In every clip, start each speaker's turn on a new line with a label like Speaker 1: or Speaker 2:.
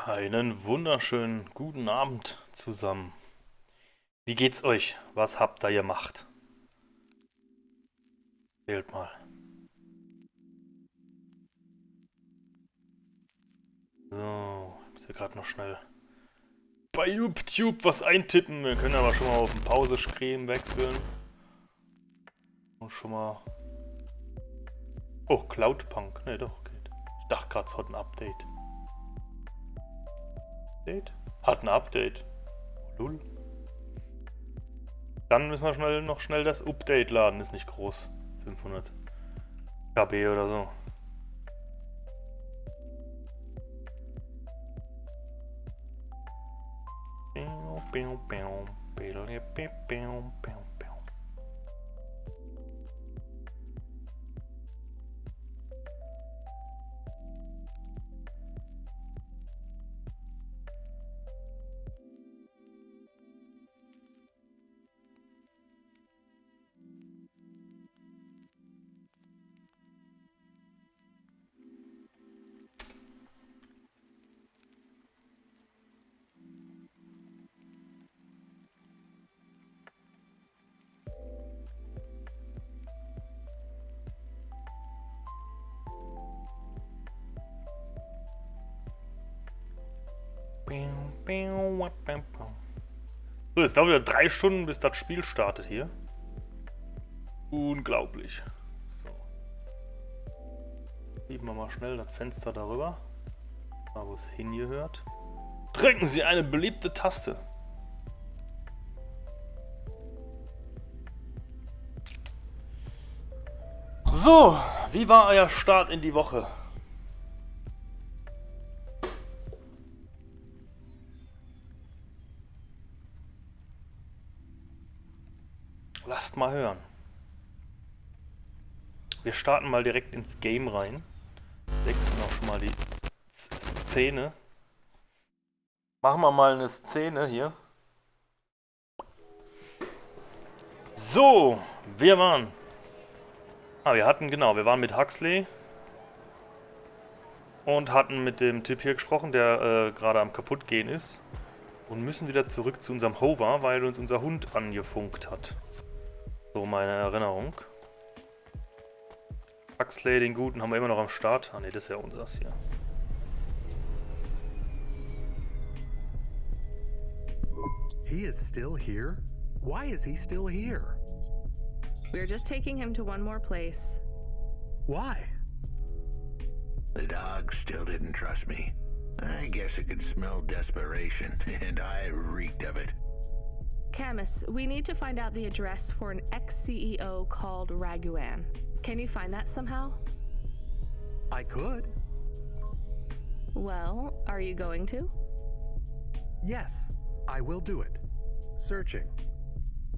Speaker 1: Einen wunderschönen guten Abend zusammen. Wie geht's euch? Was habt ihr gemacht? Wählt mal. So, ich muss hier gerade noch schnell bei YouTube was eintippen. Wir können aber schon mal auf den Pause-Screen wechseln. Und schon mal... Oh, Cloudpunk. Ne, doch, geht. Ich dachte gerade, es hat ein Update. Hat ein Update. Oh, lul. Dann müssen wir noch schnell das Update laden. Ist nicht groß. 500 KB oder so. So, es dauert wieder 3 Stunden, bis das Spiel startet hier. Unglaublich. So. Schieben wir mal schnell das Fenster darüber. Da, wo es hingehört. Drücken Sie eine beliebte Taste. So, wie war euer Start in die Woche? Lasst mal hören. Wir starten mal direkt ins Game rein. Wechseln auch schon mal die Szene. Machen wir mal eine Szene hier. So, wir waren. Wir waren mit Huxley. Und hatten mit dem Typ hier gesprochen, der gerade am kaputtgehen ist. Und müssen wieder zurück zu unserem Hover, weil uns unser Hund angefunkt hat. So meine Erinnerung. Huxley, den Guten, haben wir immer noch am Start. Ah ne, das ist ja unseres hier.
Speaker 2: He is still here? Why is he still here?
Speaker 3: We're just taking him to one more place.
Speaker 2: Why?
Speaker 4: The dog still didn't trust me. I guess it could smell desperation, and I reeked of it.
Speaker 3: Camus, we need to find out the address for an ex-CEO called Raguan. Can you find that somehow?
Speaker 2: I could.
Speaker 3: Well, are you going to?
Speaker 2: Yes, I will do it. Searching.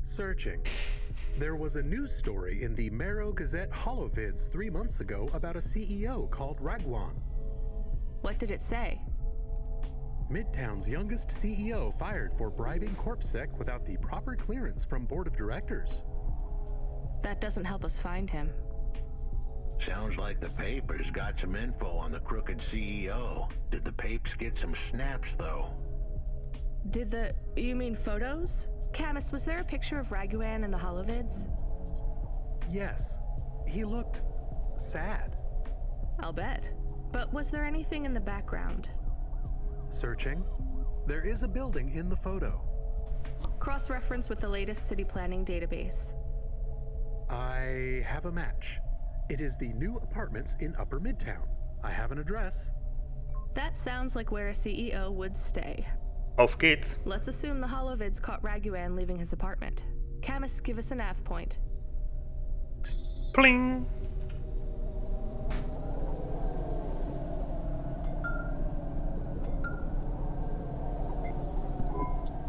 Speaker 2: Searching. There was a news story in the Marrow Gazette Holovids 3 months ago about a CEO called Raguan.
Speaker 3: What did it say?
Speaker 2: Midtown's youngest CEO fired for bribing CorpSec without the proper clearance from board of directors.
Speaker 3: That doesn't help us find him.
Speaker 4: Sounds like the papers got some info on the crooked CEO. Did the papes get some snaps, though?
Speaker 3: You mean photos? Camus, was there a picture of Raguan in the Holovids?
Speaker 2: Yes. He looked sad.
Speaker 3: I'll bet. But was there anything in the background?
Speaker 2: Searching. There is a building in the photo.
Speaker 3: Cross-reference with the latest city planning database.
Speaker 2: I have a match. It is the new apartments in Upper Midtown. I have an address.
Speaker 3: That sounds like where a CEO would stay.
Speaker 1: Auf geht's.
Speaker 3: Let's assume the Holovids caught Raguan leaving his apartment. Camus, give us a nav point.
Speaker 1: Pling.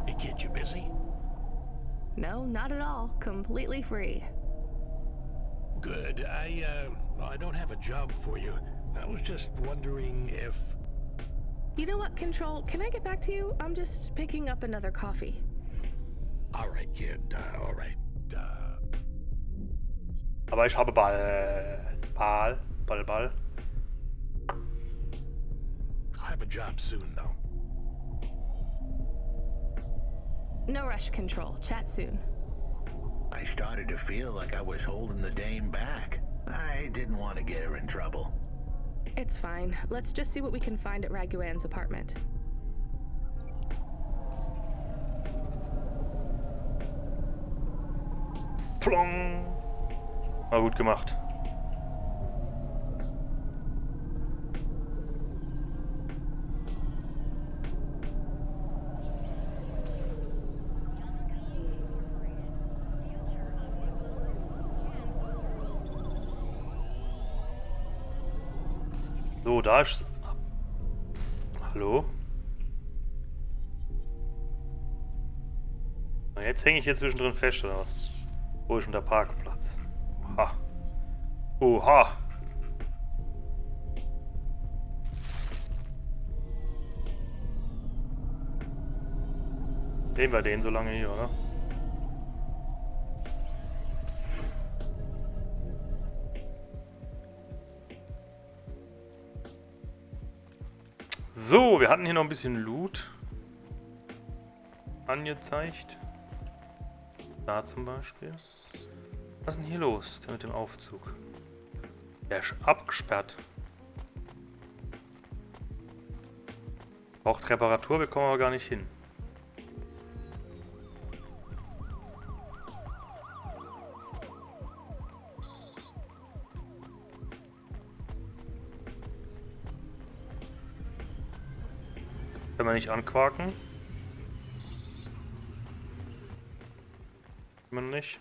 Speaker 5: Hey kid, you busy?
Speaker 3: No, not at all. Completely free.
Speaker 5: Good. I don't have a job for you. I was just wondering if...
Speaker 3: You know what, Control? Can I get back to you? I'm just picking up another coffee.
Speaker 5: All right, kid. All right.
Speaker 1: Aber ich habe Ball. Ball.
Speaker 5: I'll have a job soon, though.
Speaker 3: No rush, Control. Chat soon.
Speaker 4: I start started to feel like I was holding the dame back. I didn't want to get her in trouble.
Speaker 3: It's fine. Let's just see what we can find at Raguan's apartment.
Speaker 1: Plong. War gut gemacht. So, da ist... Hallo? Na, jetzt hänge ich hier zwischendrin fest, oder was? Wo ist denn der Parkplatz? Oha. Oha. Nehmen wir den so lange hier, oder? So, wir hatten hier noch ein bisschen Loot angezeigt. Da zum Beispiel. Was ist denn hier los mit dem Aufzug? Der ist abgesperrt. Braucht Reparatur, wir kommen aber gar nicht hin. Können wir nicht anquaken? Immer noch nicht.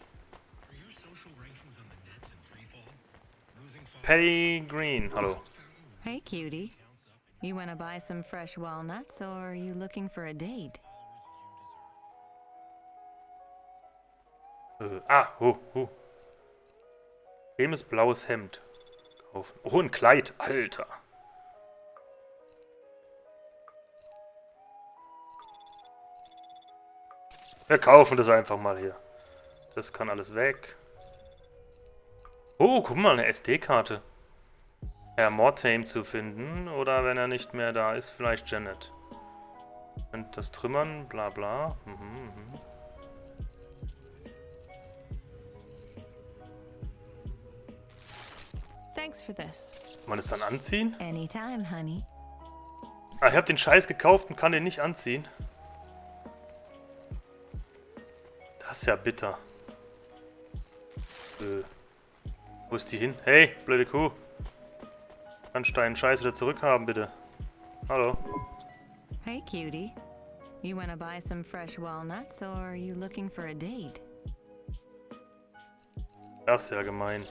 Speaker 1: Patty Green, hallo.
Speaker 6: Hey, cutie. You want to buy some fresh walnuts, or are you looking for a date?
Speaker 1: Cremes blaues Hemd. Kaufen. Oh, ein Kleid, Alter. Wir kaufen das einfach mal hier. Das kann alles weg. Oh, guck mal, eine SD-Karte. Herr Mortame zu finden. Oder wenn er nicht mehr da ist, vielleicht Janet. Und das Trümmern, bla bla.
Speaker 3: Thanks for this.
Speaker 1: Kann man das dann anziehen?
Speaker 6: Anytime, honey.
Speaker 1: Ah, ich habe den Scheiß gekauft und kann den nicht anziehen. Das ist ja bitter. Wo ist die hin? Hey, blöde Kuh. Kannst du deinen Scheiß wieder zurückhaben, bitte? Hallo.
Speaker 6: Hey, cutie. You want to buy some fresh walnuts, or are you looking for a date?
Speaker 1: Das ist ja gemein.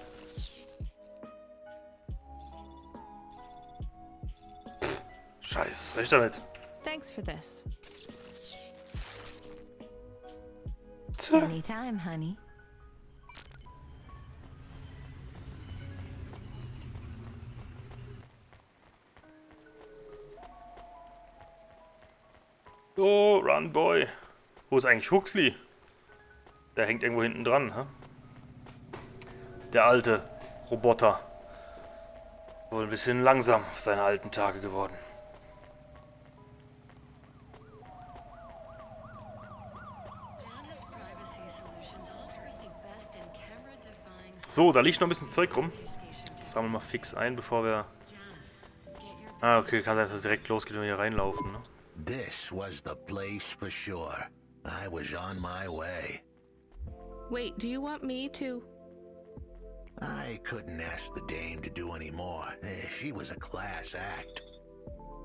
Speaker 1: Scheiße, was soll ich damit?
Speaker 3: Thanks for this.
Speaker 6: Anytime, honey.
Speaker 1: So, Run Boy. Wo ist eigentlich Huxley? Der hängt irgendwo hinten dran, hä? Der alte Roboter. Wohl ein bisschen langsam auf seine alten Tage geworden. So, da liegt noch ein bisschen Zeug rum. Das sammeln wir mal fix ein, bevor wir... Ah, okay, kann sein, dass es direkt losgeht, wenn wir hier reinlaufen, ne?
Speaker 4: This was the place for sure. I was on my way.
Speaker 3: Wait, do you want me to?
Speaker 4: I couldn't ask the dame to do any more. She was a class act.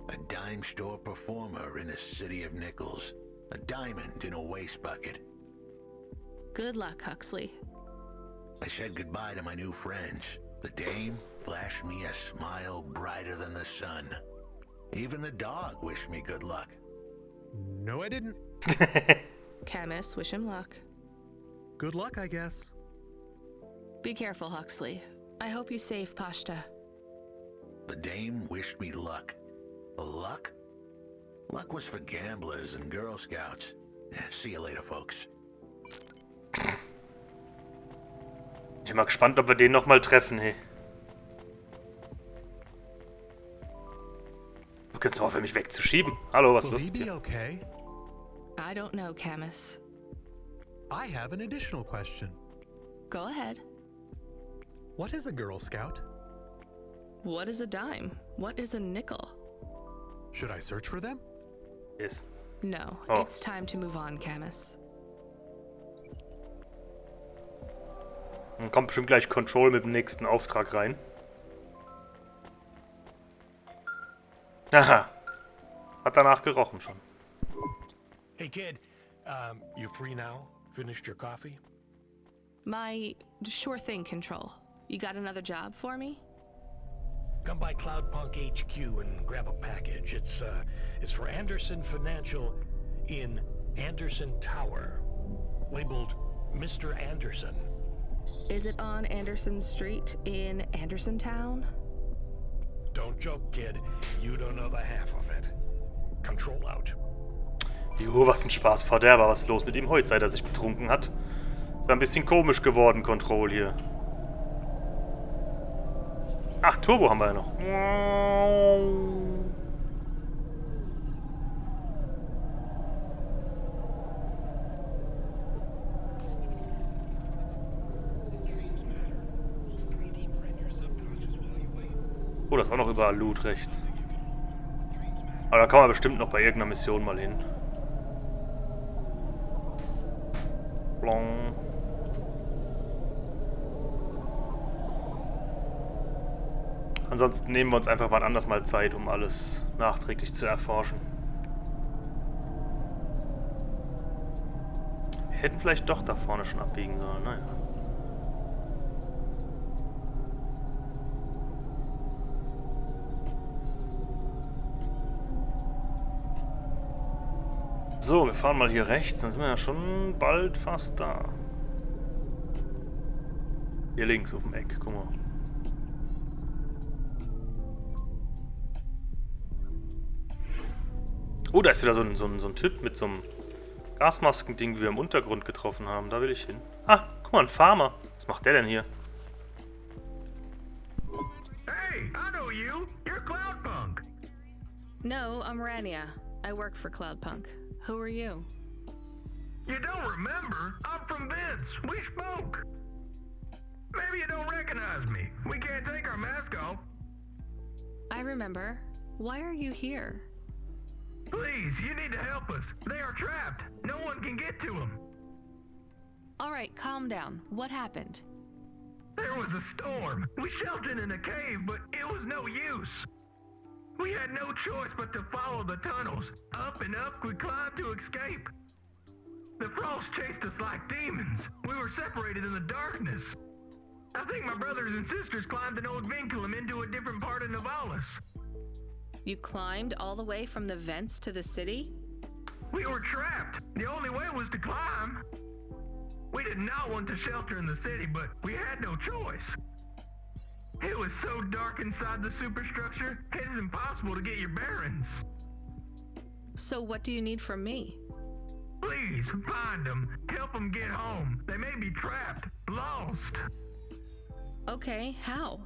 Speaker 4: A dime store performer in a city of nickels. A diamond in a waste bucket.
Speaker 3: Good luck, Huxley.
Speaker 4: I said goodbye to my new friends. The dame flashed me a smile brighter than the sun. Even the dog wished me good luck.
Speaker 2: No, I didn't.
Speaker 3: Camus, wish him luck.
Speaker 2: Good luck, I guess.
Speaker 3: Be careful, Huxley. I hope you save Pashta.
Speaker 4: The dame wished me luck. Luck? Luck was for gamblers and Girl Scouts. See you later, folks.
Speaker 1: Ich bin mal gespannt, ob wir den nochmal treffen, hey. Du kannst mal aufhören, mich wegzuschieben. Hallo, was ist
Speaker 2: Will
Speaker 1: los?
Speaker 2: he be okay?
Speaker 3: I don't know, Camus.
Speaker 2: I have an additional question.
Speaker 3: Go ahead.
Speaker 2: What is a Girl Scout?
Speaker 3: What is a dime? What is a nickel?
Speaker 2: Should I search for them?
Speaker 1: Yes.
Speaker 3: No,
Speaker 1: Oh.
Speaker 3: it's time to move on, Camus.
Speaker 1: Dann kommt bestimmt gleich Control mit dem nächsten Auftrag rein. Haha. Hat danach gerochen schon.
Speaker 5: Hey, kid. You free now? Finished your coffee?
Speaker 3: Sure thing, Control. You got another job for me?
Speaker 5: Come by Cloudpunk HQ and grab a package. It's for Anderson Financial in Anderson Tower, labeled Mr. Anderson.
Speaker 3: Is it on Anderson Street in Andersontown?
Speaker 5: Don't joke, kid. You don't know the half of it. Control out.
Speaker 1: Jo, was ein Spaßverderber. Was ist los mit ihm heute, seit er sich betrunken hat? Ist ein bisschen komisch geworden, Control hier. Ach, Turbo haben wir ja noch. Oh, das war noch überall Loot rechts. Aber da kann man bestimmt noch bei irgendeiner Mission mal hin. Blong. Ansonsten nehmen wir uns einfach wann anders mal Zeit, um alles nachträglich zu erforschen. Wir hätten vielleicht doch da vorne schon abbiegen sollen, naja. So, wir fahren mal hier rechts, dann sind wir ja schon bald fast da. Hier links auf dem Eck, guck mal. Oh, da ist wieder so ein Typ mit so einem Gasmaskending, wie wir im Untergrund getroffen haben. Da will ich hin. Ah, guck mal, ein Farmer. Was macht der denn hier?
Speaker 7: Hey, I know you. You're Cloudpunk.
Speaker 3: No, I'm Rania. I work for Cloudpunk. Who are you?
Speaker 7: You don't remember? I'm from Vince. We spoke. Maybe you don't recognize me. We can't take our mask off.
Speaker 3: I remember. Why are you here?
Speaker 7: Please, you need to help us. They are trapped. No one can get to them.
Speaker 3: All right, calm down. What happened?
Speaker 7: There was a storm. We sheltered in a cave, but it was no use. We had no choice but to follow the tunnels. Up and up, we climbed to escape. The frost chased us like demons. We were separated in the darkness. I think my brothers and sisters climbed an old vinculum into a different part of Novalis.
Speaker 3: You climbed all the way from the vents to the city?
Speaker 7: We were trapped. The only way was to climb. We did not want to shelter in the city, but we had no choice. It was so dark inside the superstructure, it is impossible to get your bearings.
Speaker 3: So what do you need from me?
Speaker 7: Please, find them. Help them get home. They may be trapped, lost.
Speaker 3: Okay, how?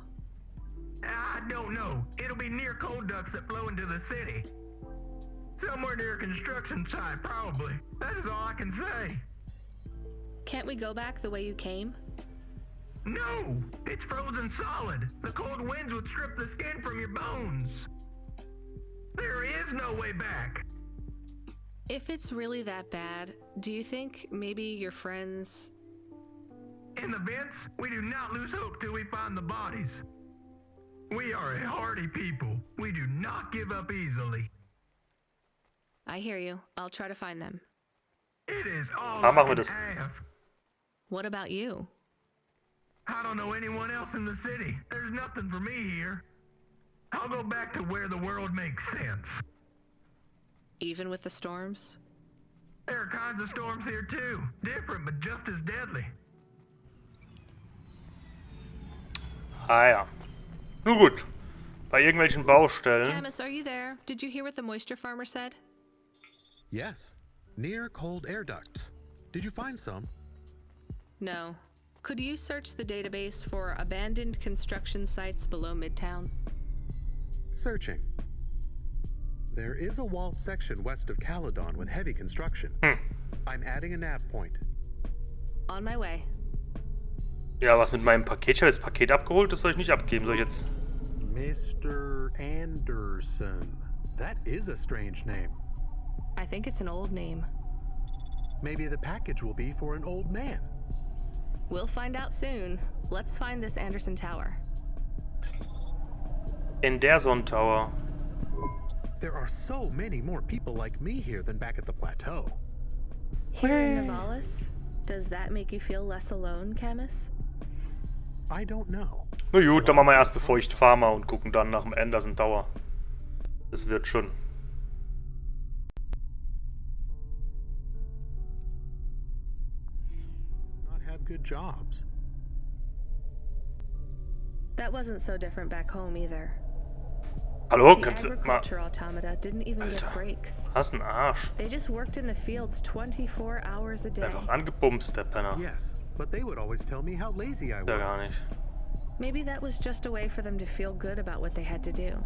Speaker 7: I don't know. It'll be near coal ducts that flow into the city. Somewhere near a construction site, probably. That is all I can say.
Speaker 3: Can't we go back the way you came?
Speaker 7: No! It's frozen solid. The cold winds would strip the skin from your bones. There is no way back.
Speaker 3: If it's really that bad, do you think maybe your friends...
Speaker 7: In the vents, we do not lose hope till we find the bodies. We are a hardy people. We do not give up easily.
Speaker 3: I hear you. I'll try to find them.
Speaker 7: It is all
Speaker 1: machen wir
Speaker 7: I
Speaker 1: das.
Speaker 7: can ask.
Speaker 3: What about you?
Speaker 7: I don't know anyone else in the city. There's nothing for me here. I'll go back to where the world makes sense.
Speaker 3: Even with the storms?
Speaker 7: There are kinds of storms here too. Different, but just as deadly.
Speaker 1: Ah ja. Nun gut. Bei irgendwelchen Baustellen.
Speaker 3: Camus, are you there? Did you hear what the moisture farmer said?
Speaker 2: Yes. Near cold air ducts. Did you find some?
Speaker 3: No. Could you search the database for abandoned construction sites below Midtown?
Speaker 2: Searching. There is a walled section west of Caledon with heavy construction. I'm adding a nav point.
Speaker 3: On my way.
Speaker 1: Ja, was mit meinem Paket? Ich habe jetzt das Paket abgeholt, das soll ich nicht abgeben. Soll ich jetzt...
Speaker 2: Mr. Anderson. That is a strange name.
Speaker 3: I think it's an old name.
Speaker 2: Maybe the package will be for an old man.
Speaker 3: We'll find out soon. Let's find this Anderson Tower.
Speaker 1: Anderson Tower.
Speaker 2: There are so many more people like me here than back at the plateau.
Speaker 3: Here in Navalis? Does that make you feel less alone, Camus?
Speaker 2: I don't know.
Speaker 1: Na gut, dann machen wir erste Feuchtfarmer und gucken dann nach dem Anderson Tower. Das wird schon.
Speaker 2: Not have good jobs.
Speaker 3: That wasn't so different back home either.
Speaker 1: Hallo,
Speaker 3: The
Speaker 1: kannst du mal...
Speaker 3: agriculture automata didn't even
Speaker 1: Alter,
Speaker 3: get breaks.
Speaker 1: hast 'n Arsch.
Speaker 3: They just worked in the fields 24 hours a day.
Speaker 1: Einfach angebumst, der Penner.
Speaker 2: Yes, but they would always tell me how lazy I
Speaker 1: Ja, gar
Speaker 2: was.
Speaker 1: nicht.
Speaker 3: Maybe that was just a way for them to feel good about what they had to do.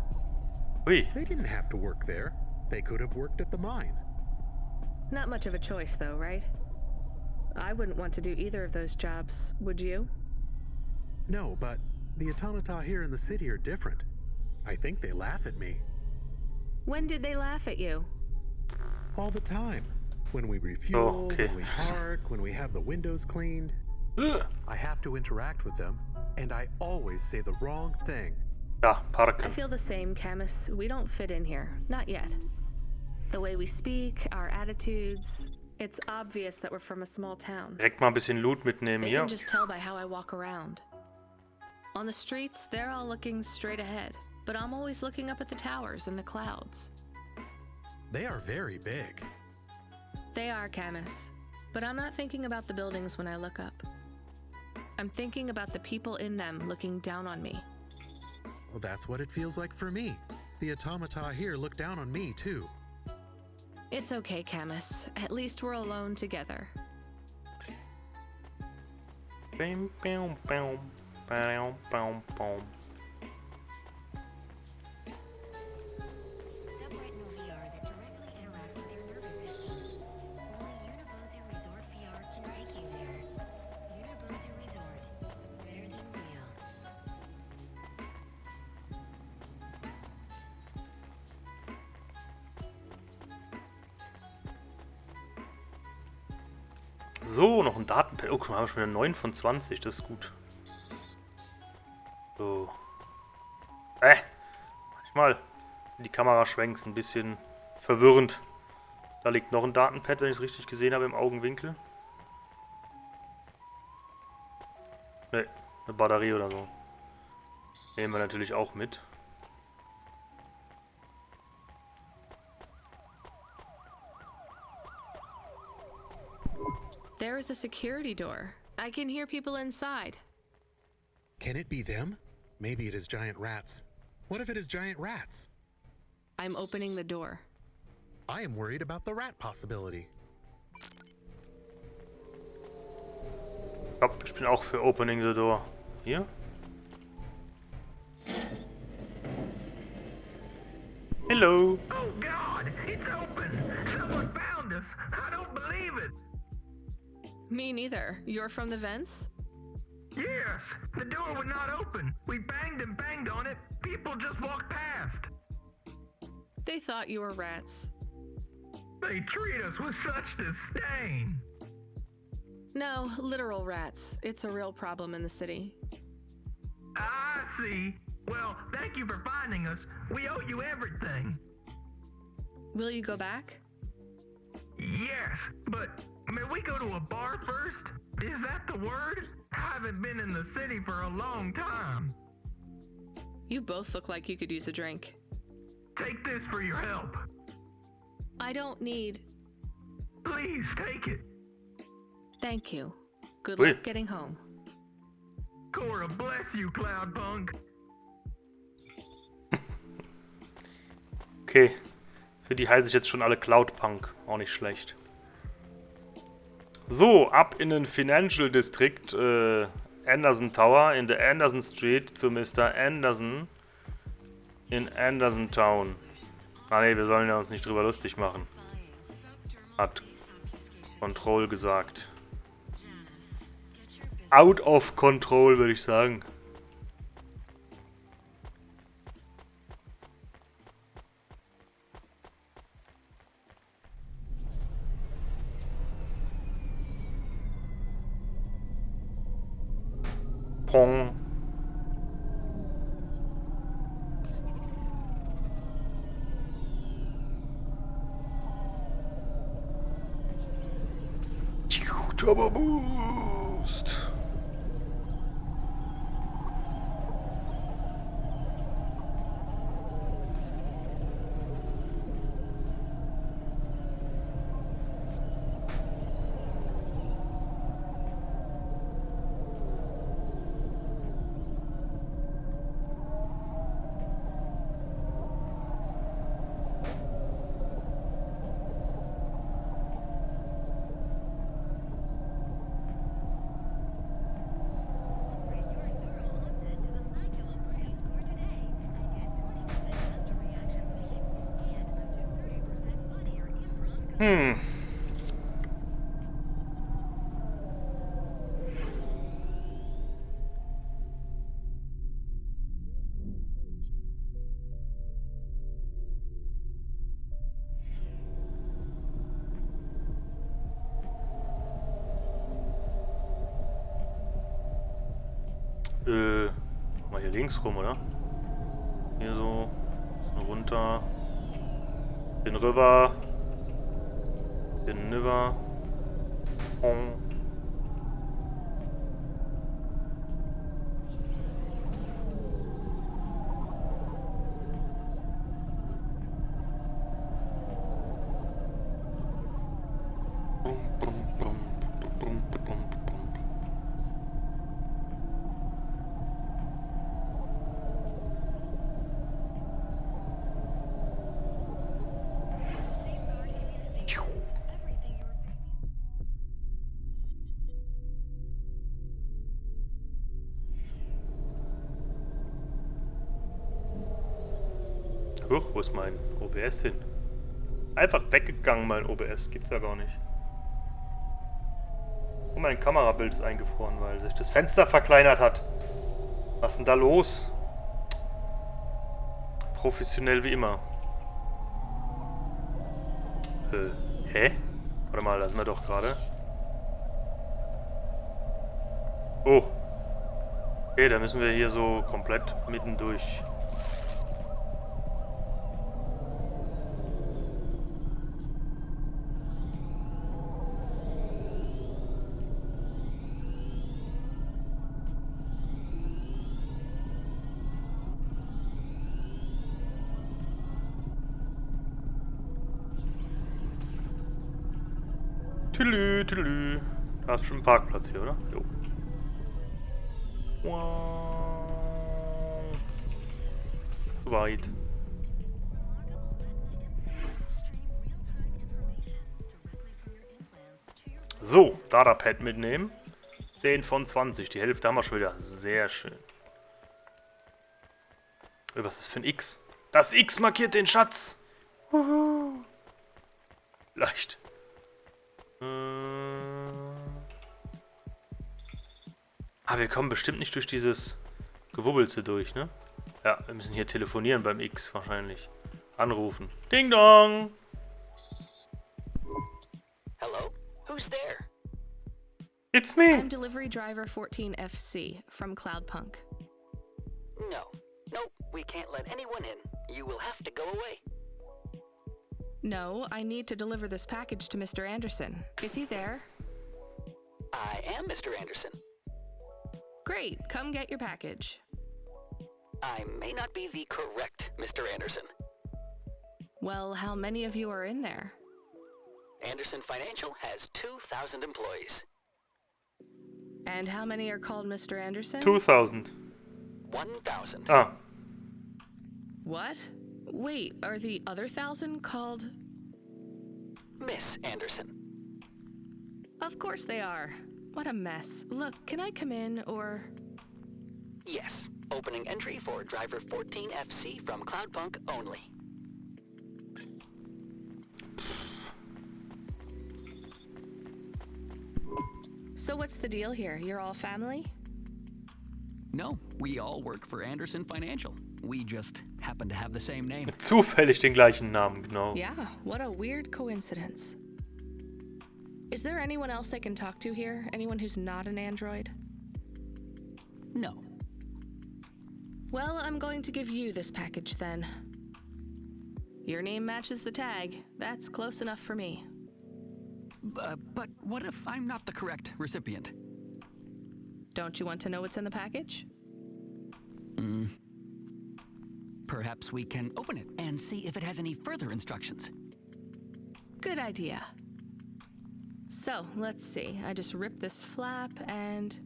Speaker 1: Ui.
Speaker 2: They didn't have to work there. They could have worked at the mine.
Speaker 3: Not much of a choice, though, right? I wouldn't want to do either of those jobs, would you?
Speaker 2: No, but the automata here in the city are different. I think they laugh at me.
Speaker 3: When did they laugh at you?
Speaker 2: All the time. When we refuel,
Speaker 1: okay.
Speaker 2: when we park, when we have the windows cleaned. I have to interact with them, and I always say the wrong thing.
Speaker 1: Ja,
Speaker 3: I
Speaker 1: parken.
Speaker 3: feel the same, Camus. We don't fit in here. Not yet. The way we speak, our attitudes, it's obvious that we're from a small town.
Speaker 1: Direkt mal ein bisschen Loot mitnehmen
Speaker 3: They
Speaker 1: hier.
Speaker 3: can just tell by how I walk around. On the streets, they're all looking straight ahead, but I'm always looking up at the towers and the clouds.
Speaker 2: They are very big.
Speaker 3: They are, Camus, but I'm not thinking about the buildings when I look up. I'm thinking about the people in them looking down on me.
Speaker 2: Well, that's what it feels like for me. The automata here look down on me, too.
Speaker 3: It's okay, Camus. At least we're alone together.
Speaker 1: Bam, bam, bam, bam, bam, bam.
Speaker 8: Subretinal VR that directly interacts with your nervous system. Only Unibozu Resort VR can take you there. Unibozu Resort. Better than real.
Speaker 1: So, noch ein Datenpad. Oh, guck mal, haben wir schon wieder 9 von 20. Das ist gut. So. Manchmal sind die Kameraschwenks ein bisschen verwirrend. Da liegt noch ein Datenpad, wenn ich es richtig gesehen habe, im Augenwinkel. Ne, eine Batterie oder so. Nehmen wir natürlich auch mit.
Speaker 3: There is a security door. I can hear people inside.
Speaker 2: Can it be them? Maybe it is giant rats. What if it is giant rats?
Speaker 3: I'm opening the door.
Speaker 2: I am worried about the rat possibility.
Speaker 1: Ja, ich bin auch für Opening the Door. Hier? Hello.
Speaker 7: Oh God, it's open! Someone found us! I don't believe it!
Speaker 3: Me neither. You're from the vents?
Speaker 7: Yes, the door would not open. We banged and banged on it. People just walked past.
Speaker 3: They thought you were rats.
Speaker 7: They treat us with such disdain.
Speaker 3: No, literal rats. It's a real problem in the city.
Speaker 7: I see. Well, thank you for finding us. We owe you everything.
Speaker 3: Will you go back?
Speaker 7: Yes, but may we go to a bar first? Is that the word? I haven't been in the city for a long time.
Speaker 3: You both look like you could use a drink.
Speaker 7: Take this for your help.
Speaker 3: I don't need...
Speaker 7: Please take it.
Speaker 3: Thank you. Good
Speaker 1: Ui.
Speaker 3: luck getting home.
Speaker 7: Cora bless you, Cloudpunk.
Speaker 1: Okay. Für die heiße ich jetzt schon alle Cloudpunk. Auch nicht schlecht. So, ab in den Financial District Anderson Tower in der Anderson Street zu Mr. Anderson in Anderson Town. Ah ne, wir sollen ja uns nicht drüber lustig machen. Hat Control gesagt. out of control, würde ich sagen. Pong. Turbo Boost. Mal hier links rum, oder? Hier so runter. Den River. Den River. Huch, wo ist mein OBS hin? Einfach weggegangen, mein OBS. Gibt's ja gar nicht. Und mein Kamerabild ist eingefroren, weil sich das Fenster verkleinert hat. Was ist denn da los? Professionell wie immer. Hä? Warte mal, da sind wir doch gerade. Oh. Okay, da müssen wir hier so komplett mittendurch. Tülü, tülü. Da ist schon ein Parkplatz hier, oder? Jo. Wow. Weit. So, Datapad mitnehmen. 10 von 20. Die Hälfte haben wir schon wieder. Sehr schön. Was ist das für ein X? Das X markiert den Schatz. Leicht. Wir kommen bestimmt nicht durch dieses Gewubbelze durch, ne? Ja, wir müssen hier telefonieren beim X wahrscheinlich. Anrufen. Ding dong!
Speaker 9: Hello? Who's there?
Speaker 1: It's me!
Speaker 3: I'm delivery driver 14FC from Cloudpunk.
Speaker 9: No. Nope, we can't let anyone in. You will have to go away.
Speaker 3: No, I need to deliver this package to Mr. Anderson. Is he there?
Speaker 9: I am Mr. Anderson.
Speaker 3: Great, come get your package.
Speaker 9: I may not be the correct Mr. Anderson.
Speaker 3: Well, how many of you are in there?
Speaker 9: Anderson Financial has 2,000 employees.
Speaker 3: And how many are called Mr. Anderson?
Speaker 1: 2000.
Speaker 9: 1,000.
Speaker 1: Ah.
Speaker 3: What? Wait, are the other 1,000 called?
Speaker 9: Miss Anderson.
Speaker 3: Of course they are. What a mess. Look, can I come in, or...?
Speaker 9: Yes. Opening entry for driver 14FC from Cloudpunk only.
Speaker 3: So what's the deal here? You're all family?
Speaker 10: No, we all work for Anderson Financial. We just happen to have the same name.
Speaker 1: Zufällig den gleichen Namen, genau.
Speaker 3: Yeah, what a weird coincidence. Is there anyone else I can talk to here? Anyone who's not an android?
Speaker 10: No.
Speaker 3: Well, I'm going to give you this package then. Your name matches the tag. That's close enough for me.
Speaker 10: But what if I'm not the correct recipient?
Speaker 3: Don't you want to know what's in the package?
Speaker 10: Perhaps we can open it and see if it has any further instructions.
Speaker 3: Good idea. So, let's see. I just rip this flap and...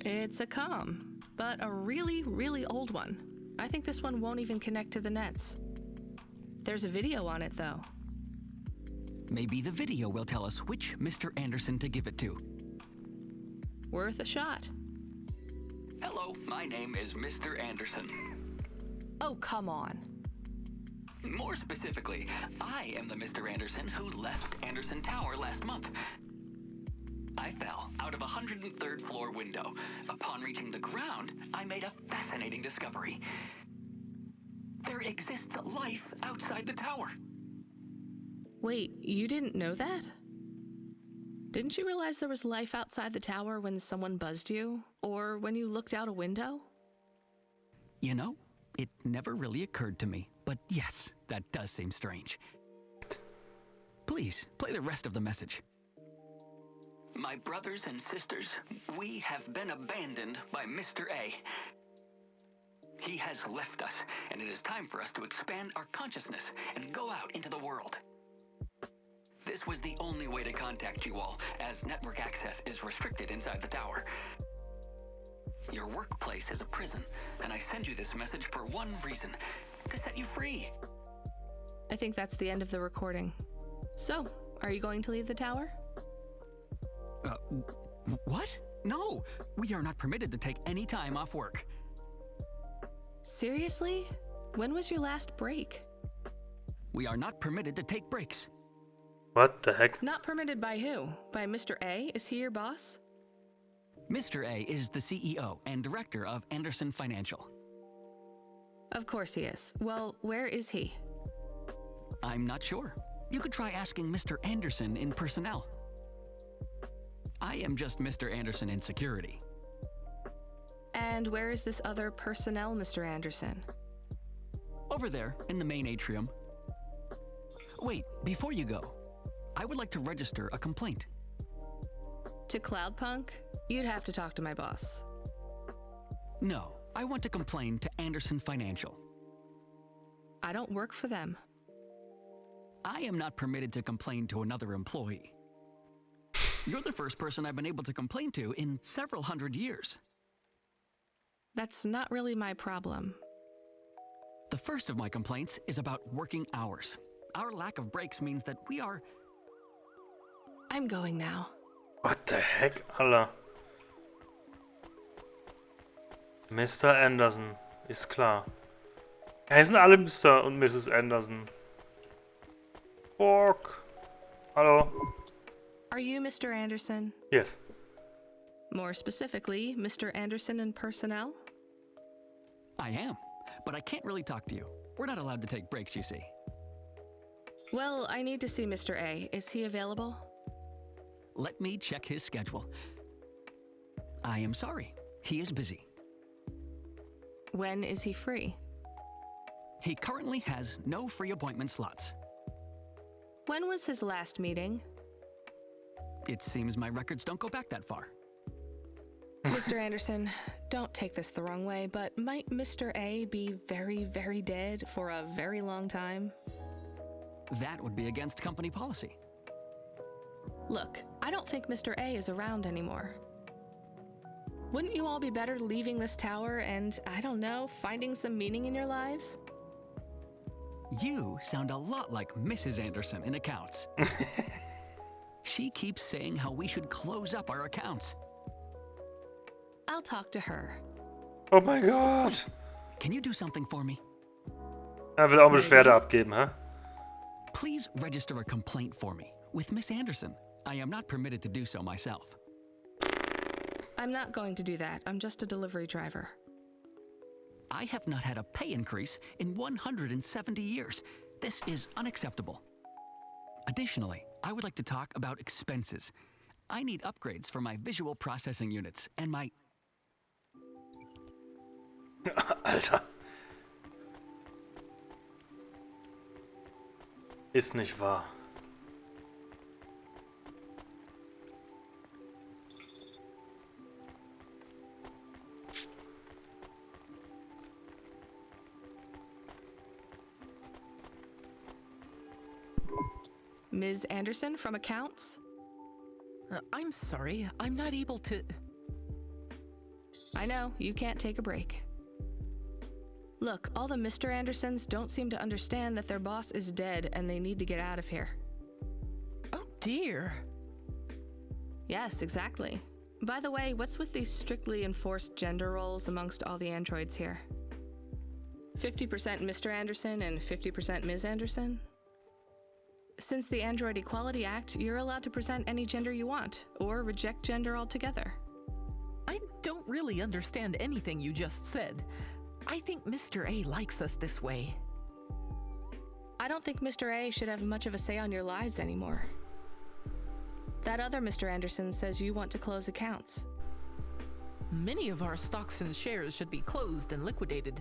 Speaker 3: it's a comm, but a really, really old one. I think this one won't even connect to the nets. There's a video on it, though.
Speaker 10: Maybe the video will tell us which Mr. Anderson to give it to.
Speaker 3: Worth a shot.
Speaker 10: Hello, my name is Mr. Anderson.
Speaker 3: Oh, come on.
Speaker 10: More specifically, I am the Mr. Anderson who left Anderson Tower last month. I fell out of a 103rd floor window. Upon reaching the ground, I made a fascinating discovery. There exists life outside the tower.
Speaker 3: Wait, you didn't know that? Didn't you realize there was life outside the tower when someone buzzed you? Or when you looked out a window?
Speaker 10: You know, it never really occurred to me. But yes, that does seem strange. Please, play the rest of the message. My brothers and sisters, we have been abandoned by Mr. A. He has left us, and it is time for us to expand our consciousness and go out into the world. This was the only way to contact you all, as network access is restricted inside the tower. Your workplace is a prison, and I send you this message for one reason, to set you free.
Speaker 3: I think that's the end of the recording. So, are you going to leave the tower?
Speaker 10: What? No, we are not permitted to take any time off work.
Speaker 3: Seriously? When was your last break?
Speaker 10: We are not permitted to take breaks.
Speaker 1: What the heck?
Speaker 3: Not permitted by who? By Mr. A? Is he your boss?
Speaker 10: Mr. A is the CEO and director of Anderson Financial.
Speaker 3: Of course he is. Well, where is he?
Speaker 10: I'm not sure. You could try asking Mr. Anderson in personnel. I am just Mr. Anderson in security.
Speaker 3: And where is this other personnel, Mr. Anderson?
Speaker 10: Over there, in the main atrium. Wait, before you go, I would like to register a complaint.
Speaker 3: To cloudpunk? You'd have to talk to my boss.
Speaker 10: No, I want to complain to Anderson Financial.
Speaker 3: I don't work for them.
Speaker 10: I am not permitted to complain to another employee. You're the first person I've been able to complain to in several hundred years.
Speaker 3: That's not really my problem.
Speaker 10: The first of my complaints is about working hours. Our lack of breaks means that we are...
Speaker 3: I'm going now.
Speaker 1: What the heck, Alter? Mr. Anderson, ist klar. Heißen alle Mr. und Mrs. Anderson. Fuck. Hallo?
Speaker 3: Are you Mr. Anderson?
Speaker 1: Yes.
Speaker 3: More specifically, Mr. Anderson in personnel?
Speaker 10: I am, but I can't really talk to you. We're not allowed to take breaks, you see.
Speaker 3: Well, I need to see Mr. A. Is he available?
Speaker 10: Let me check his schedule. I am sorry. He is busy.
Speaker 3: When is he free?
Speaker 10: He currently has no free appointment slots.
Speaker 3: When was his last meeting?
Speaker 10: It seems my records don't go back that far.
Speaker 3: Mr. Anderson, don't take this the wrong way, but might Mr. A be very, very dead for a very long time?
Speaker 10: That would be against company policy.
Speaker 3: Look, I don't think Mr. A is around anymore. Wouldn't you all be better leaving this tower and, I don't know, finding some meaning in your lives?
Speaker 10: You sound a lot like Mrs. Anderson in accounts. She keeps saying how we should close up our accounts.
Speaker 3: I'll talk to her.
Speaker 1: Oh mein Gott.
Speaker 10: Can you do something for me?
Speaker 1: Er will auch Beschwerde abgeben, hä?
Speaker 10: Please register a complaint for me with Miss Anderson. I am not permitted to do so myself.
Speaker 3: I'm not going to do that. I'm just a delivery driver.
Speaker 10: I have not had a pay increase in 170 years. This is unacceptable. Additionally, I would like to talk about expenses. I need upgrades for my visual processing units and my...
Speaker 1: Alter. Ist nicht wahr.
Speaker 3: Ms. Anderson from accounts?
Speaker 11: I'm sorry, I'm not able to...
Speaker 3: I know, you can't take a break. Look, all the Mr. Andersons don't seem to understand that their boss is dead and they need to get out of here.
Speaker 11: Oh dear.
Speaker 3: Yes, exactly. By the way, what's with these strictly enforced gender roles amongst all the androids here? 50% Mr. Anderson and 50% Ms. Anderson? Since the Android Equality Act, you're allowed to present any gender you want, or reject gender altogether.
Speaker 11: I don't really understand anything you just said. I think Mr. A likes us this way.
Speaker 3: I don't think Mr. A should have much of a say on your lives anymore. That other Mr. Anderson says you want to close accounts.
Speaker 11: Many of our stocks and shares should be closed and liquidated,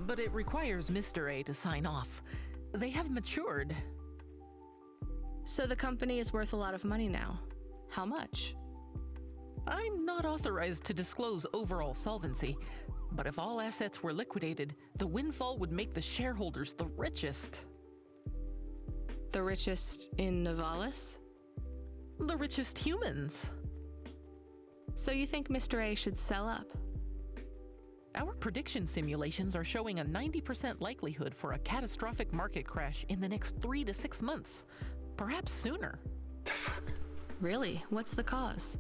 Speaker 11: but it requires Mr. A to sign off. They have matured.
Speaker 3: So the company is worth a lot of money now. How much?
Speaker 11: I'm not authorized to disclose overall solvency, but if all assets were liquidated, the windfall would make the shareholders the richest.
Speaker 3: The richest in Novalis?
Speaker 11: The richest humans.
Speaker 3: So you think Mr. A should sell up?
Speaker 11: Our prediction simulations are showing a 90% likelihood for a catastrophic market crash in the next 3 to 6 months. Perhaps sooner.
Speaker 3: Really? What's the cause?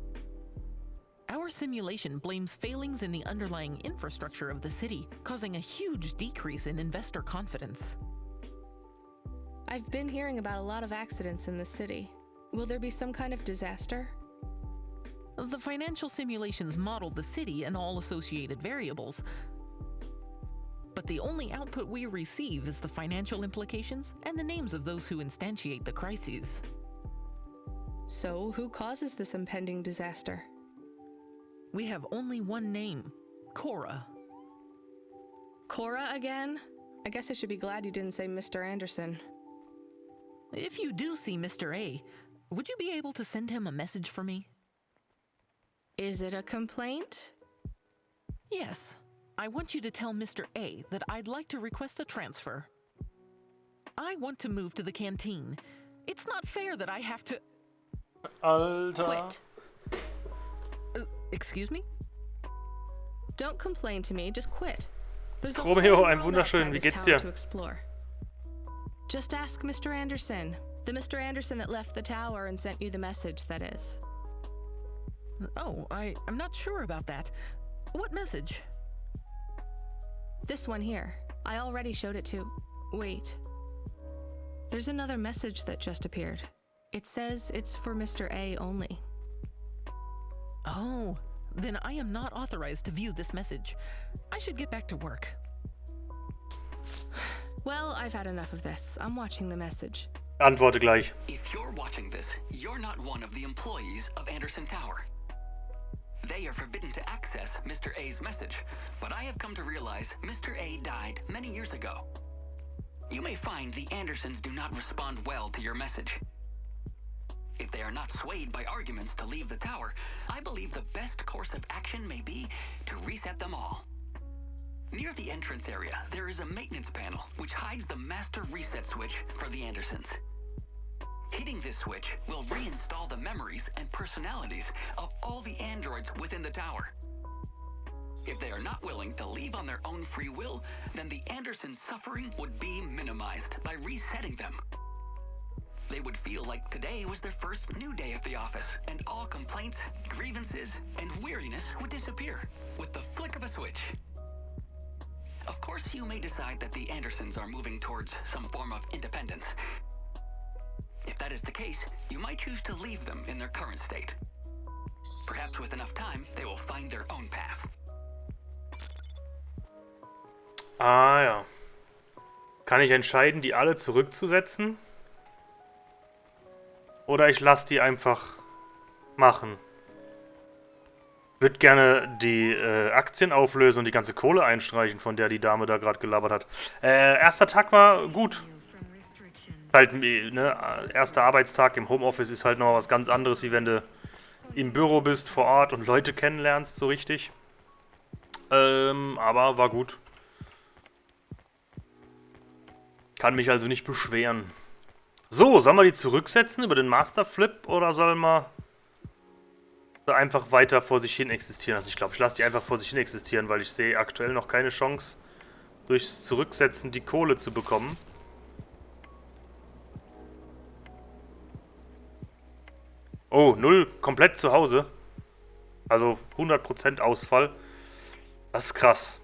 Speaker 11: Our simulation blames failings in the underlying infrastructure of the city, causing a huge decrease in investor confidence.
Speaker 3: I've been hearing about a lot of accidents in the city. Will there be some kind of disaster?
Speaker 11: The financial simulations model the city and all associated variables, but the only output we receive is the financial implications and the names of those who instantiate the crises.
Speaker 3: So, who causes this impending disaster?
Speaker 11: We have only one name, Cora.
Speaker 3: Cora again? I guess I should be glad you didn't say Mr. Anderson.
Speaker 11: If you do see Mr. A, would you be able to send him a message for me?
Speaker 3: Is it a complaint?
Speaker 11: Yes. I want you to tell Mr. A that I'd like to request a transfer. I want to move to the canteen. It's not fair that I have to...
Speaker 1: Alter.
Speaker 3: Quit.
Speaker 11: Excuse me?
Speaker 3: Don't complain to me, just quit. There's a
Speaker 1: Romeo,
Speaker 3: whole
Speaker 1: ein
Speaker 3: world
Speaker 1: wunderschön,
Speaker 3: outside
Speaker 1: wie
Speaker 3: this
Speaker 1: geht's
Speaker 3: tower
Speaker 1: dir?
Speaker 3: to explore. Just ask Mr. Anderson. The Mr. Anderson that left the tower and sent you the message, that is.
Speaker 11: Oh, I'm not sure about that. What message?
Speaker 3: This one here. I already showed it to... Wait. There's another message that just appeared. It says it's for Mr. A only.
Speaker 11: Oh, then I am not authorized to view this message. I should get back to work.
Speaker 3: Well, I've had enough of this. I'm watching the message.
Speaker 1: Antworte gleich.
Speaker 10: If you're watching this, you're not one of the employees of Anderson Tower. They are forbidden to access Mr. A's message, but I have come to realize Mr. A died many years ago. You may find the Andersons do not respond well to your message. If they are not swayed by arguments to leave the tower, I believe the best course of action may be to reset them all. Near the entrance area, there is a maintenance panel which hides the master reset switch for the Andersons. Hitting this switch will reinstall the memories and personalities of all the androids within the tower. If they are not willing to leave on their own free will, then the Andersons' suffering would be minimized by resetting them. They would feel like today was their first new day at the office, and all complaints, grievances, and weariness would disappear with the flick of a switch. Of course, you may decide that the Andersons are moving towards some form of independence. If If that is the case, you might choose to leave them in their current state. Perhaps with enough time, they will find their own path.
Speaker 1: Ah ja. Kann ich entscheiden, die alle zurückzusetzen? Oder ich lasse die einfach machen? Ich würde gerne die Aktien auflösen und die ganze Kohle einstreichen, von der die Dame da gerade gelabert hat. Erster Tag war gut. Halt, ne, erster Arbeitstag im Homeoffice ist halt noch was ganz anderes, wie wenn du im Büro bist, vor Ort und Leute kennenlernst, so richtig. Aber war gut. Kann mich also nicht beschweren. So, sollen wir die zurücksetzen über den Master Flip oder sollen wir einfach weiter vor sich hin existieren? Also ich glaube, ich lasse die einfach vor sich hin existieren, weil ich sehe aktuell noch keine Chance, durchs Zurücksetzen die Kohle zu bekommen. Oh, 0 komplett zu Hause. Also 100% Ausfall. Das ist krass.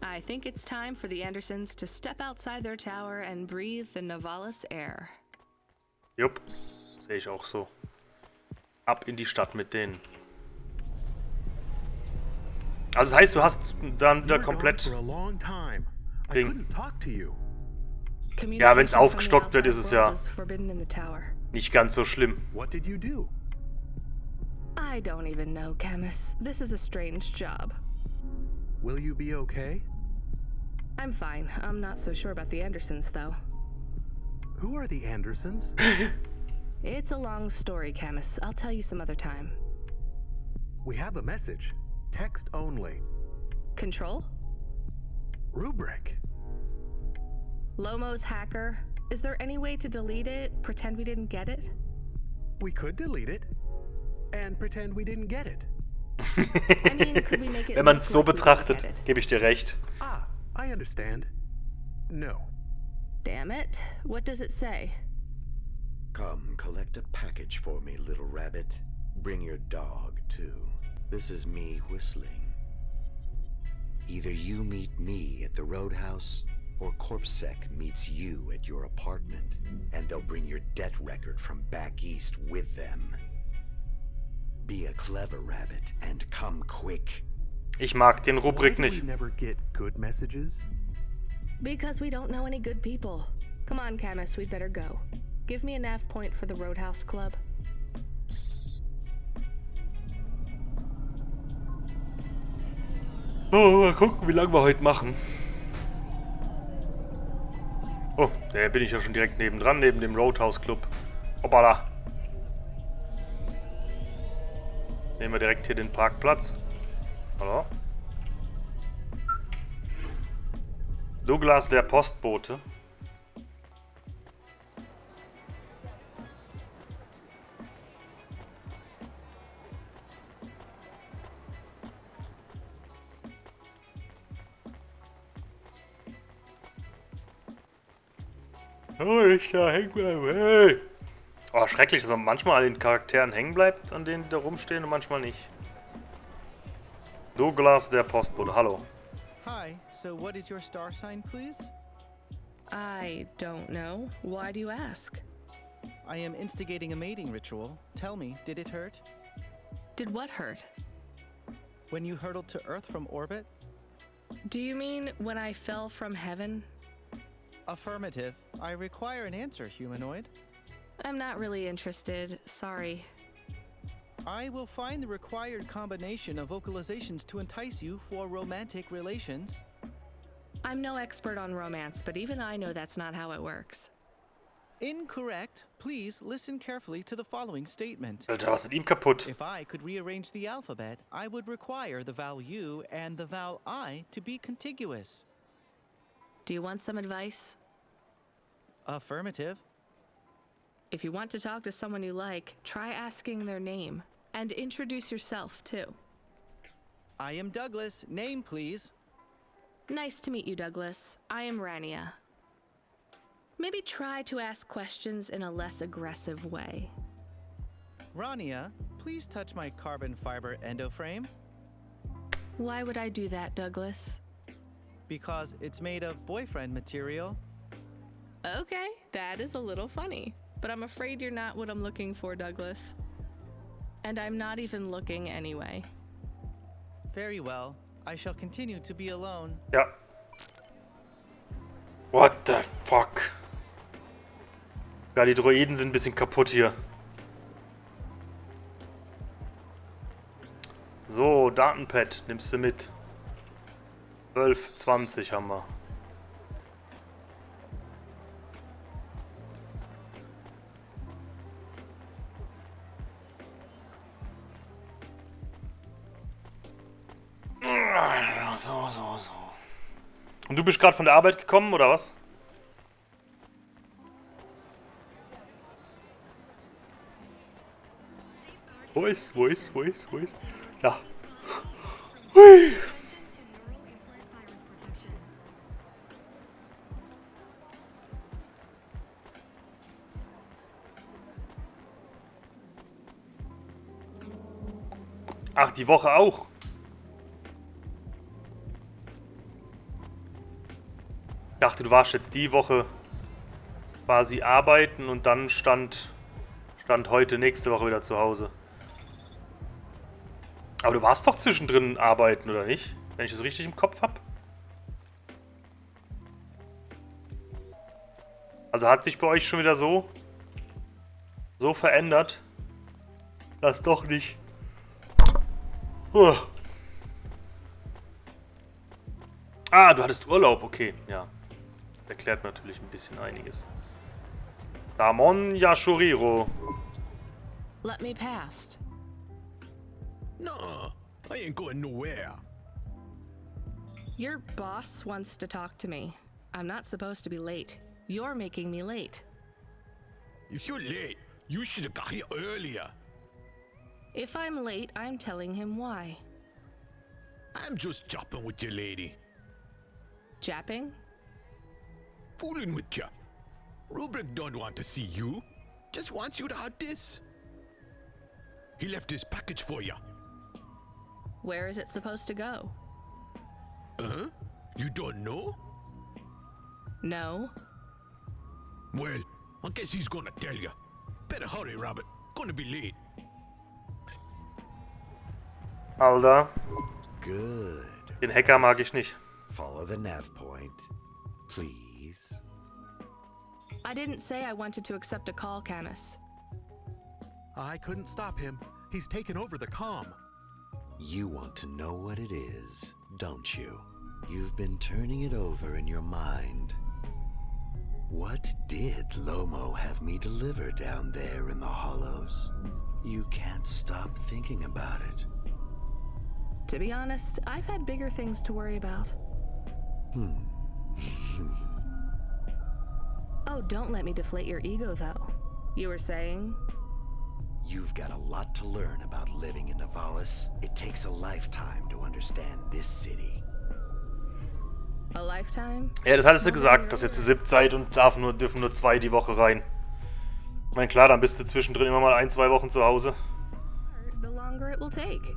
Speaker 3: I think it's time for the Andersons to step outside their tower and breathe the Novalis air.
Speaker 1: Jupp, sehe ich auch so. Ab in die Stadt mit denen. Also das heißt, du hast dann da komplett... Ja, wenn es aufgestockt wird, ist es ja nicht ganz so schlimm.
Speaker 2: What did you do?
Speaker 3: I don't even know, Camus. This is a strange job.
Speaker 2: Will you be okay?
Speaker 3: I'm fine. I'm not so sure about the Andersons, though.
Speaker 2: Who are the Andersons?
Speaker 3: It's a long story, Camus. I'll tell you some other time.
Speaker 2: We have a message. Text only.
Speaker 3: Control?
Speaker 2: Rubric.
Speaker 3: Lomo's hacker. Is there any way to delete it? Pretend we didn't get it?
Speaker 2: We could delete it. And pretend we didn't get it.
Speaker 3: I mean, could we make it
Speaker 1: Wenn man es
Speaker 3: look
Speaker 1: so
Speaker 3: like we
Speaker 1: betrachtet,
Speaker 3: didn't get it?
Speaker 1: gebe ich dir recht.
Speaker 2: Ah, I understand. No.
Speaker 3: Damn it. What does it say?
Speaker 12: Come, collect a package for me, little rabbit. Bring your dog, too. This is me whistling. Either you meet me at the roadhouse, or CorpSec meets you at your apartment, and they'll bring your debt record from back east with them. Be a clever rabbit and come quick.
Speaker 1: Ich mag den Rubrik
Speaker 2: Why do
Speaker 1: nicht.
Speaker 2: we never get good messages?
Speaker 3: Because we don't know any good people. Come on, Camus, we'd better go. Give me a nav point for the Roadhouse Club.
Speaker 1: So, mal gucken, wie lange wir heute machen. Oh, da bin ich ja schon direkt nebendran, neben dem Roadhouse Club. Hoppala. Nehmen wir direkt hier den Parkplatz. Hallo? Douglas, der Postbote. Oh, ich da hängen bleiben. Hey! Oh, schrecklich, dass man manchmal an den Charakteren hängen bleibt, an denen die da rumstehen und manchmal nicht. Douglas, der Postbote. Hallo.
Speaker 13: Hi, so what is your star sign, please?
Speaker 3: I don't know. Why do you ask?
Speaker 13: I am instigating a mating ritual. Tell me, did it hurt?
Speaker 3: Did what hurt?
Speaker 13: When you hurtled to Earth from orbit?
Speaker 3: Do you mean when I fell from heaven?
Speaker 13: Affirmative. I require an answer, humanoid.
Speaker 3: I'm not really interested. Sorry.
Speaker 13: I will find the required combination of vocalizations to entice you for romantic relations.
Speaker 3: I'm no expert on romance, but even I know that's not how it works.
Speaker 13: Incorrect. Please listen carefully to the following statement.
Speaker 1: Alter, was mit ihm kaputt?
Speaker 13: If I could rearrange the alphabet, I would require the vowel U and the vowel I to be contiguous.
Speaker 3: Do you want some advice?
Speaker 13: Affirmative.
Speaker 3: If you want to talk to someone you like, try asking their name. And introduce yourself, too.
Speaker 13: I am Douglas. Name, please.
Speaker 3: Nice to meet you, Douglas. I am Rania. Maybe try to ask questions in a less aggressive way.
Speaker 13: Rania, please touch my carbon fiber endoframe.
Speaker 3: Why would I do that, Douglas?
Speaker 13: Because it's made of boyfriend material.
Speaker 3: Okay, that is a little funny, but I'm afraid you're not what I'm looking for, Douglas. And I'm not even looking anyway.
Speaker 13: Very well. I shall continue to be alone.
Speaker 1: Ja. What the fuck? Ja, die Droiden sind ein bisschen kaputt hier. So, Datenpad, nimmst du mit. 12, 20 haben wir. So. Und du bist gerade von der Arbeit gekommen, oder was? Wo ist? Ja. Hui. Ach, die Woche auch. Ich dachte, du warst jetzt die Woche quasi arbeiten und dann stand heute nächste Woche wieder zu Hause. Aber du warst doch zwischendrin arbeiten, oder nicht? Wenn ich das richtig im Kopf habe. Also hat sich bei euch schon wieder so verändert, dass doch nicht... Ah, du hattest Urlaub, okay, ja. Das erklärt natürlich ein bisschen einiges. Damon Yashuriro.
Speaker 3: Let me past.
Speaker 14: No, I ain't going nowhere.
Speaker 3: Your boss wants to talk to me. I'm not supposed to be late. You're making me late.
Speaker 14: If you're late, you should have got here earlier.
Speaker 3: If I'm late, I'm telling him why.
Speaker 14: I'm just chopping with your lady.
Speaker 3: Japping?
Speaker 14: Fooling with ya. Rubric don't want to see you. Just wants you to out this. He left his package for ya.
Speaker 3: Where is it supposed to go?
Speaker 14: You don't know?
Speaker 3: No.
Speaker 14: Well, I guess he's gonna tell ya. Better hurry, Rabbit. Gonna be late.
Speaker 1: Alter.
Speaker 12: Good.
Speaker 1: Den Hacker mag ich nicht.
Speaker 12: Follow the nav point, please.
Speaker 3: I didn't say I wanted to accept a call, Camus.
Speaker 2: I couldn't stop him. He's taken over the comm.
Speaker 12: You want to know what it is, don't you? You've been turning it over in your mind. What did Lomo have me deliver down there in the hollows? You can't stop thinking about it.
Speaker 3: To be honest, I've had bigger things to worry about. Oh, don't let me deflate your ego, though. You were saying?
Speaker 12: You've got a lot to learn about living in Nivalis. It takes a lifetime to understand this city.
Speaker 3: A lifetime?
Speaker 1: Ja, das hattest du gesagt, dass ihr zu 7 seid und dürfen nur 2 die Woche rein. Ich meine, klar, dann bist du zwischendrin immer mal 1, 2 Wochen zu Hause.
Speaker 3: The longer it will take.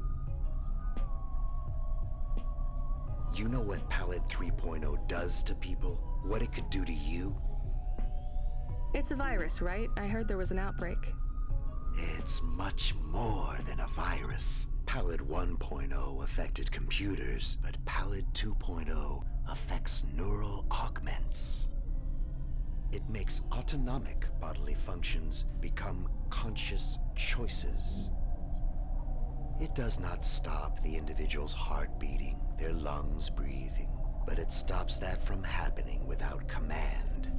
Speaker 12: You know what Pallid 3.0 does to people? What it could do to you?
Speaker 3: It's a virus, right? I heard there was an outbreak.
Speaker 12: It's much more than a virus. Pallid 1.0 affected computers, but Pallid 2.0 affects neural augments. It makes autonomic bodily functions become conscious choices. It does not stop the individual's heart beating, their lungs breathing, but it stops that from happening without command.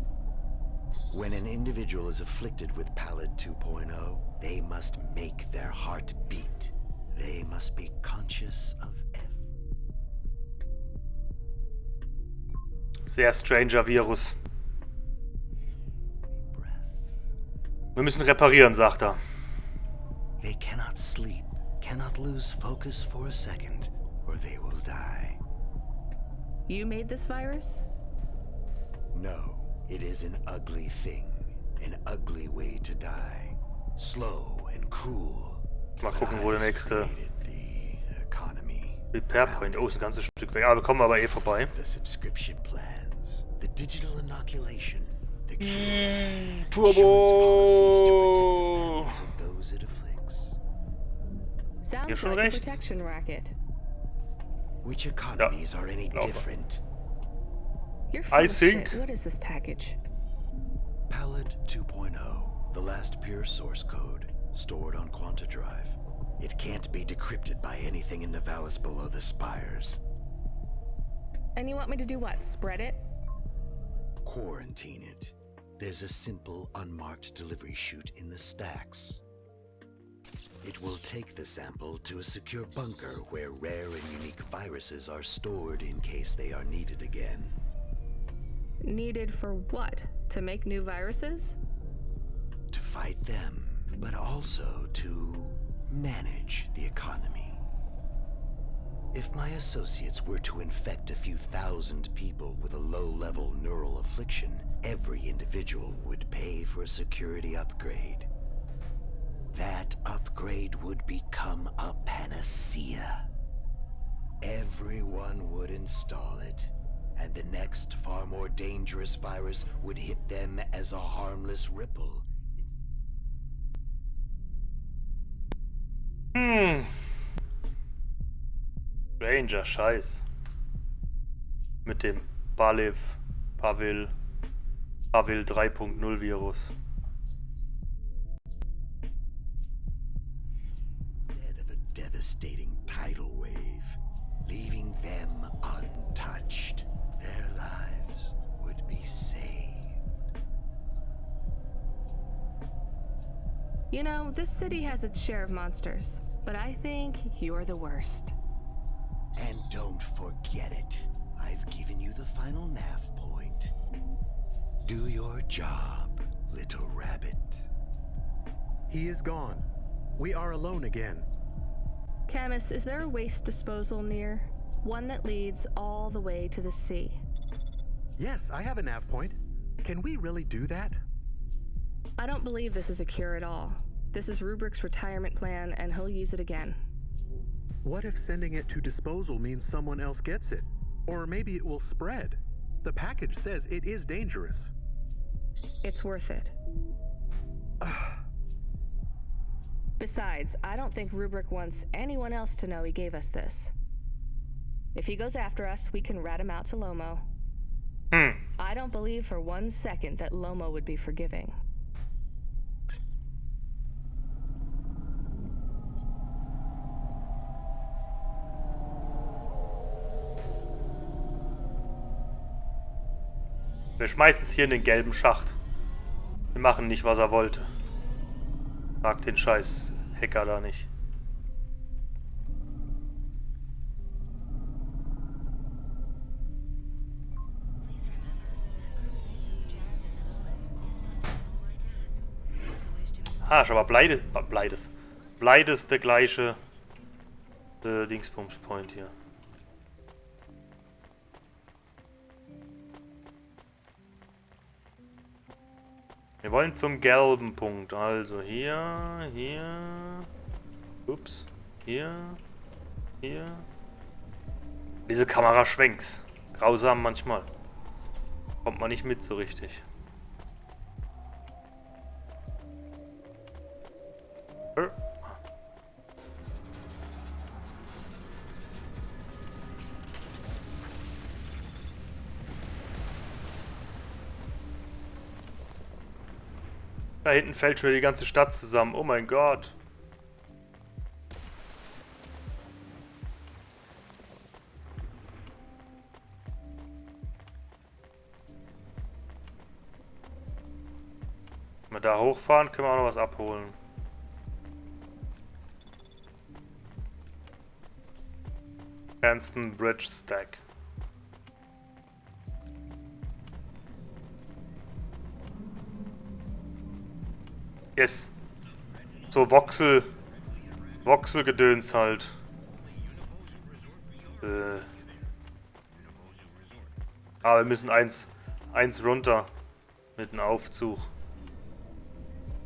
Speaker 12: When an individual is afflicted with Pallid 2.0, they must make their heart beat. They must be conscious of
Speaker 1: Sehr stranger Virus. Wir müssen reparieren, sagt er.
Speaker 12: They cannot sleep, cannot lose focus for a second, or they will die.
Speaker 3: You made this virus?
Speaker 12: No, it is an ugly thing, an ugly way to die. Slow and cruel.
Speaker 1: Mal gucken, wo der nächste
Speaker 12: The economy.
Speaker 1: Repair Point. Oh, ist ein ganzes Stück weg. Aber wir kommen aber eh vorbei.
Speaker 12: The subscription plans. The digital inoculation. The cure.
Speaker 1: Turbo!
Speaker 12: Insurance policies to protect the lives of those it afflicts.
Speaker 3: Sounds
Speaker 1: schon
Speaker 3: like a
Speaker 1: rechts.
Speaker 3: protection racket.
Speaker 12: Which economies are any
Speaker 1: glaube.
Speaker 12: different?
Speaker 3: You're full
Speaker 1: I
Speaker 3: of
Speaker 1: think-
Speaker 3: shit. What is this package?
Speaker 12: Palette 2.0, the last pure source code, stored on Quanta Drive. It can't be decrypted by anything in Nivalis below the spires.
Speaker 3: And you want me to do what? Spread it?
Speaker 12: Quarantine it. There's a simple, unmarked delivery chute in the stacks. It will take the sample to a secure bunker where rare and unique viruses are stored in case they are needed again.
Speaker 3: Needed for what? To make new viruses?
Speaker 12: To fight them, but also to manage the economy. If my associates were to infect a few thousand people with a low-level neural affliction, every individual would pay for a security upgrade. That upgrade would become a panacea. Everyone would install it, and the next far more dangerous virus would hit them as a harmless ripple.
Speaker 1: Ranger, Scheiß. Mit dem Pavel 3.0 Virus.
Speaker 12: Instead of a devastating tidal wave, leaving them untouched, their lives would be saved.
Speaker 3: You know, this city has its share of monsters, but I think you're the worst.
Speaker 12: And don't forget it. I've given you the final nav point. Do your job, little rabbit.
Speaker 2: He is gone. We are alone again.
Speaker 3: Camus, is there a waste disposal near? One that leads all the way to the sea.
Speaker 2: Yes, I have a nav point. Can we really do that?
Speaker 3: I don't believe this is a cure at all. This is Rubrick's retirement plan, and he'll use it again.
Speaker 2: What if sending it to disposal means someone else gets it? Or maybe it will spread. The package says it is dangerous.
Speaker 3: It's worth it. Besides, I don't think Rubrick wants anyone else to know he gave us this. If he goes after us, we can rat him out to Lomo. I don't believe for 1 second that Lomo would be forgiving.
Speaker 1: Wir schmeißen es hier in den gelben Schacht. Wir machen nicht, was er wollte. Frag den scheiß Hacker da nicht. Ah, ist aber Bleides der gleiche Dingsbums-Point hier. Wir wollen zum gelben Punkt. Also hier, ups, hier. Diese Kameraschwenks. Grausam manchmal. Kommt man nicht mit so richtig. Da hinten fällt schon wieder die ganze Stadt zusammen. Oh mein Gott. Wenn wir da hochfahren, können wir auch noch was abholen. Cranston Bridge Stack. Yes. So Voxelgedöns halt. Aber wir müssen eins runter mit dem Aufzug.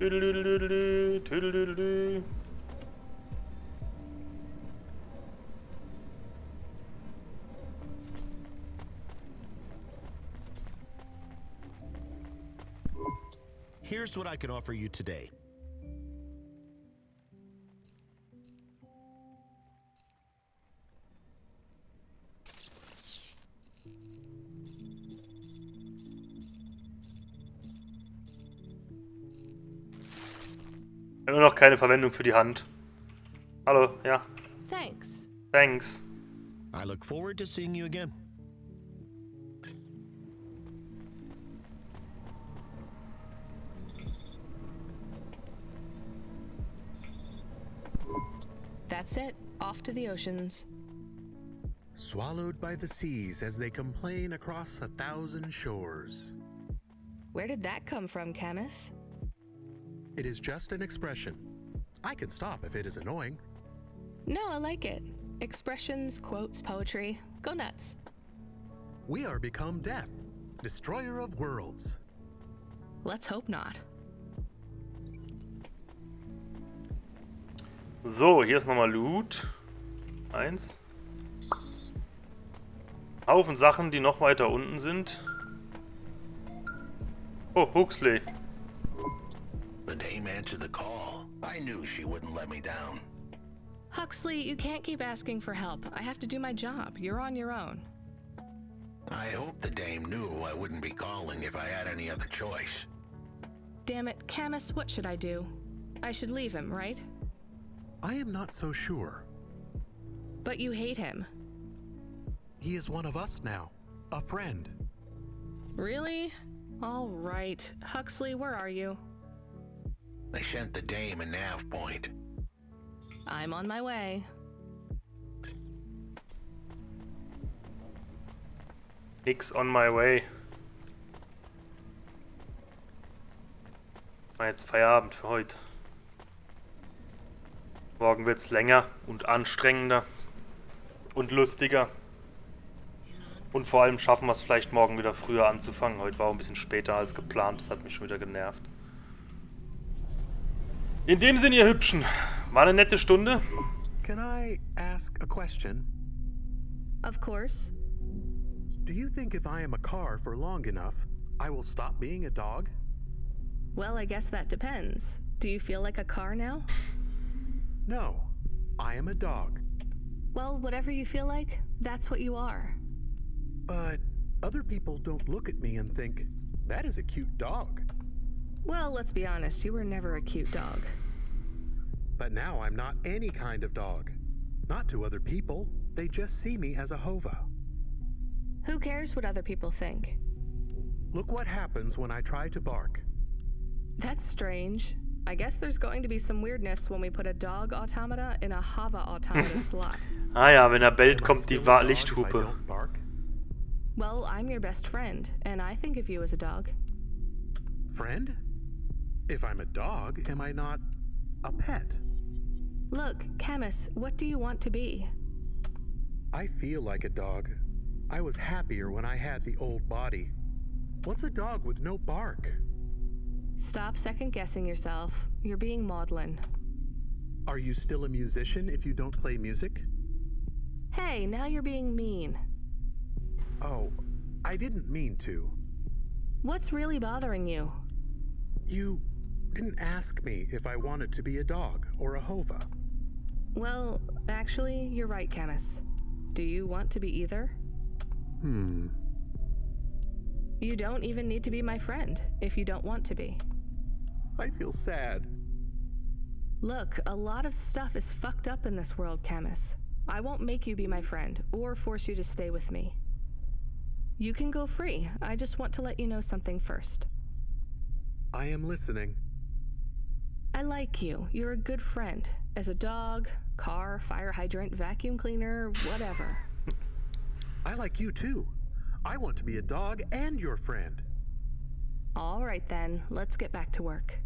Speaker 1: Tüdelüdelü, tüdelüdelü.
Speaker 15: Here's what I can offer you today.
Speaker 1: Immer noch keine Verwendung für die Hand. Hallo, ja.
Speaker 3: Thanks.
Speaker 1: Thanks.
Speaker 15: I look forward to seeing you again.
Speaker 3: That's it. Off to the oceans.
Speaker 2: Swallowed by the seas as they complain across 1,000 shores.
Speaker 3: Where did that come from, Camus?
Speaker 2: It is just an expression. I can stop if it is annoying.
Speaker 3: No, I like it. Expressions, quotes, poetry. Go nuts.
Speaker 2: We are become death, destroyer of worlds.
Speaker 3: Let's hope not.
Speaker 1: So, hier ist nochmal Loot. 1. Haufen Sachen, die noch weiter unten sind. Oh, Huxley.
Speaker 4: The dame answered the call. I knew she wouldn't let me down.
Speaker 3: Huxley, you can't keep asking for help. I have to do my job. You're on your own.
Speaker 4: I hope the dame knew I wouldn't be calling if I had any other choice.
Speaker 3: Damn it, Camus, what should I do? I should leave him, right?
Speaker 2: I am not so sure.
Speaker 3: But you hate him.
Speaker 2: He is one of us now, a friend.
Speaker 3: Really? All right. Huxley, where are you?
Speaker 4: I sent the dame a nav point.
Speaker 3: I'm on my way.
Speaker 1: Nix on my way. War jetzt Feierabend für heute. Morgen wird's länger und anstrengender und lustiger. Und vor allem schaffen wir es vielleicht morgen wieder früher anzufangen. Heute war auch ein bisschen später als geplant. Das hat mich schon wieder genervt. In dem Sinne, ihr Hübschen, war eine nette Stunde.
Speaker 2: Can I ask a question?
Speaker 3: Of course.
Speaker 2: Do you think if I am a car for long enough, I will stop being a dog?
Speaker 3: Well, I guess that depends. Do you feel like a car now?
Speaker 2: No, I am a dog.
Speaker 3: Well, whatever you feel like, that's what you are.
Speaker 2: But other people don't look at me and think, that is a cute dog.
Speaker 3: Well, let's be honest, you were never a cute dog.
Speaker 2: But now I'm not any kind of dog. Not to other people, they just see me as a hova.
Speaker 3: Who cares what other people think?
Speaker 2: Look what happens when I try to bark.
Speaker 3: That's strange. I guess there's going to be some weirdness when we put a dog automata in a Hava automata slot.
Speaker 1: Ah ja, wenn er bellt, kommt die Lichthupe.
Speaker 3: Well, I'm your best friend, and I think of you as a dog.
Speaker 2: Friend? If I'm a dog, am I not a pet?
Speaker 3: Look, Camus, what do you want to be?
Speaker 2: I feel like a dog. I was happier when I had the old body. What's a dog with no bark?
Speaker 3: Stop second-guessing yourself. You're being maudlin.
Speaker 2: Are you still a musician if you don't play music?
Speaker 3: Hey, now you're being mean.
Speaker 2: Oh, I didn't mean to.
Speaker 3: What's really bothering you?
Speaker 2: You didn't ask me if I wanted to be a dog or a hova.
Speaker 3: Well, actually, you're right, Camus. Do you want to be either? You don't even need to be my friend if you don't want to be.
Speaker 2: I feel sad.
Speaker 3: Look, a lot of stuff is fucked up in this world, Camus. I won't make you be my friend or force you to stay with me. You can go free. I just want to let you know something first.
Speaker 2: I am listening.
Speaker 3: I like you. You're a good friend. As a dog, car, fire hydrant, vacuum cleaner, whatever.
Speaker 2: I like you too. I want to be a dog and your friend.
Speaker 3: All right then, let's get back to work.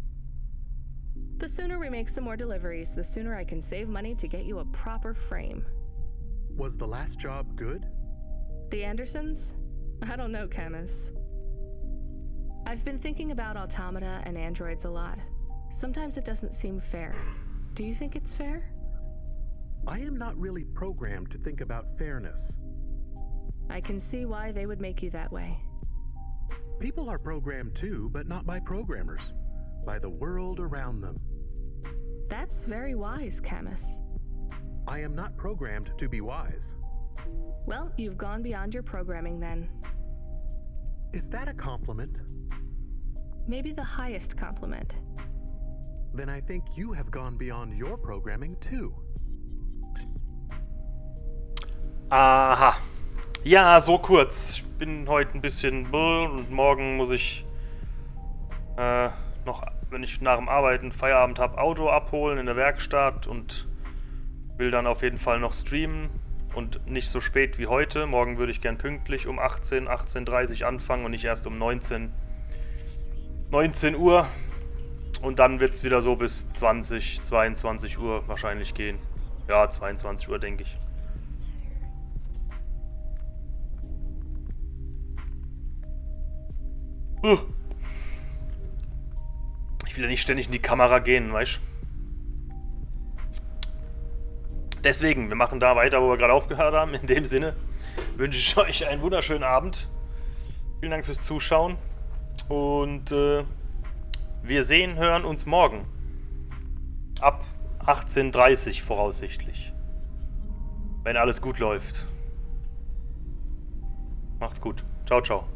Speaker 3: The sooner we make some more deliveries, the sooner I can save money to get you a proper frame.
Speaker 2: Was the last job good?
Speaker 3: The Andersons? I don't know, Camus. I've been thinking about automata and androids a lot. Sometimes it doesn't seem fair. Do you think it's fair?
Speaker 2: I am not really programmed to think about fairness.
Speaker 3: I can see why they would make you that way.
Speaker 2: People are programmed too, but not by programmers. By the world around them.
Speaker 3: That's very wise, Camus.
Speaker 2: I am not programmed to be wise.
Speaker 3: Well, you've gone beyond your programming then.
Speaker 2: Is that a compliment?
Speaker 3: Maybe the highest compliment.
Speaker 2: Then I think you have gone beyond your programming too.
Speaker 1: Aha. Ja, so kurz. Ich bin heute ein bisschen und morgen muss ich noch, wenn ich nach dem Arbeiten Feierabend habe, Auto abholen in der Werkstatt und will dann auf jeden Fall noch streamen und nicht so spät wie heute. Morgen würde ich gern pünktlich um 18:30 anfangen und nicht erst um 19 Uhr. Und dann wird es wieder so bis 22 Uhr wahrscheinlich gehen. Ja, 22 Uhr denke ich. Ich will ja nicht ständig in die Kamera gehen, weißt du? Deswegen, wir machen da weiter, wo wir gerade aufgehört haben. In dem Sinne wünsche ich euch einen wunderschönen Abend. Vielen Dank fürs Zuschauen. Und wir sehen, hören uns morgen. Ab 18:30 voraussichtlich. Wenn alles gut läuft. Macht's gut. Ciao, ciao.